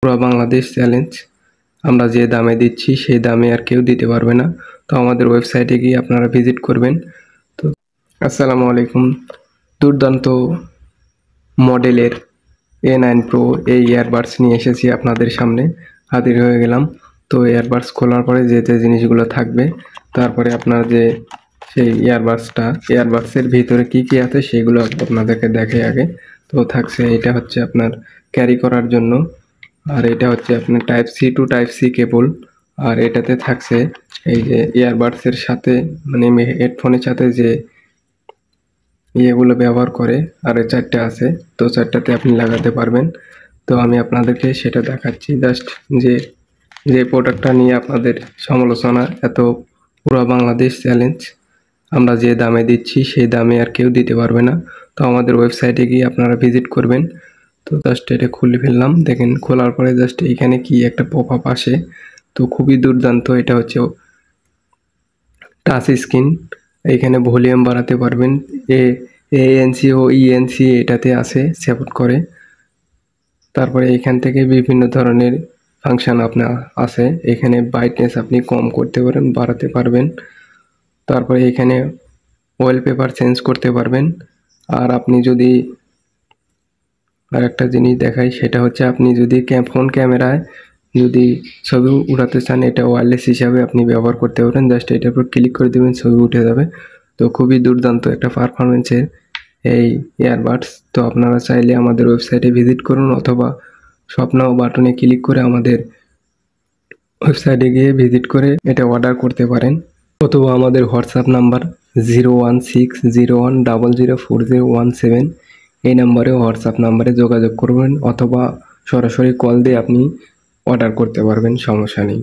পুরো বাংলাদেশ চ্যালেঞ্জ। আমরা যে দামে দিচ্ছি সেই দামে আর কেউ দিতে পারবে না। তো আমাদের ওয়েবসাইটে গিয়ে আপনারা ভিজিট করবেন। তো আসসালামু আলাইকুম। দুর্দান্ত মডেলের A9 Pro এই ইয়ারবাডস নিয়ে এসেছি আপনাদের সামনে, হাজির হয়ে গেলাম। তো ইয়ারবাডস খোলার পরে যে জিনিসগুলো থাকবে, তারপরে আপনার যে সেই ইয়ারবাডসের ভিতরে কি কি আছে সেগুলো আপনাদেরকে দেখে আগে। তো থাকছে, এটা হচ্ছে আপনার ক্যারি করার জন্য, আর এটা হচ্ছে আপনার type C to type C cable. আর এটাতে থাকছে এই যে ইয়ারবাডসের সাথে, মানে হেডফোনের সাথে যে ইয়েগুলো ব্যবহার করে, আর 4টে আছে। তো 4টাতে আপনি লাগাতে পারবেন। তো আমি আপনাদেরকে সেটা দেখাচ্ছি। জাস্ট যে প্রোডাক্টটা নিয়ে আপনাদের সমালোচনা, এত পুরো বাংলাদেশ চ্যালেঞ্জ। আমরা যে দামে দিচ্ছি সেই দামে আর কেউ দিতে পারবে না। তো আমাদের ওয়েবসাইটে গিয়ে আপনারা ভিজিট করবেন। তো জাস্ট এটা খুলে ফেললাম। দেখেন, খোলার পরে জাস্ট এইখানে কি একটা পপ আপ আসে। তো খুবই দুর্দান্ত। এটা হচ্ছে টাচ স্ক্রিন। এইখানে ভলিউম বাড়াতে পারবেন। ANC ও ENC এটাতে আছে, সাপোর্ট করে। তারপরে এখান থেকে বিভিন্ন ধরনের ফাংশন আপনার আছে। এখানে ব্রাইটনেস আপনি কম করতে পারেন, বাড়াতে পারবেন। তারপরে এখানে ওয়ালপেপার চেঞ্জ করতে পারবেন। আর আপনি যদি আরেকটা জিনিস দেখাই, সেটা হচ্ছে আপনি যদি ফোন ক্যামেরায় যদি ছবি উঠাতে চান, এটা ওয়্যারলেস হিসাবে আপনি ব্যবহার করতে পারেন। জাস্ট এটার উপর ক্লিক করে দেবেন, ছবি উঠে যাবে। তো খুবই দুর্দান্ত একটা পারফরমেন্সের এই ইয়ারবাডস। তো আপনারা চাইলে আমাদের ওয়েবসাইটে ভিজিট করুন, অথবা শপ নাও বাটনে ক্লিক করে আমাদের ওয়েবসাইটে গিয়ে ভিজিট করে এটা অর্ডার করতে পারেন। অথবা আমাদের হোয়াটসঅ্যাপ নাম্বার 01601004017, এই নাম্বারে হোয়াটসঅ্যাপ নাম্বারে যোগাযোগ করবেন, অথবা সরাসরি কল দিয়ে আপনি অর্ডার করতে পারবেন, সমস্যা নেই।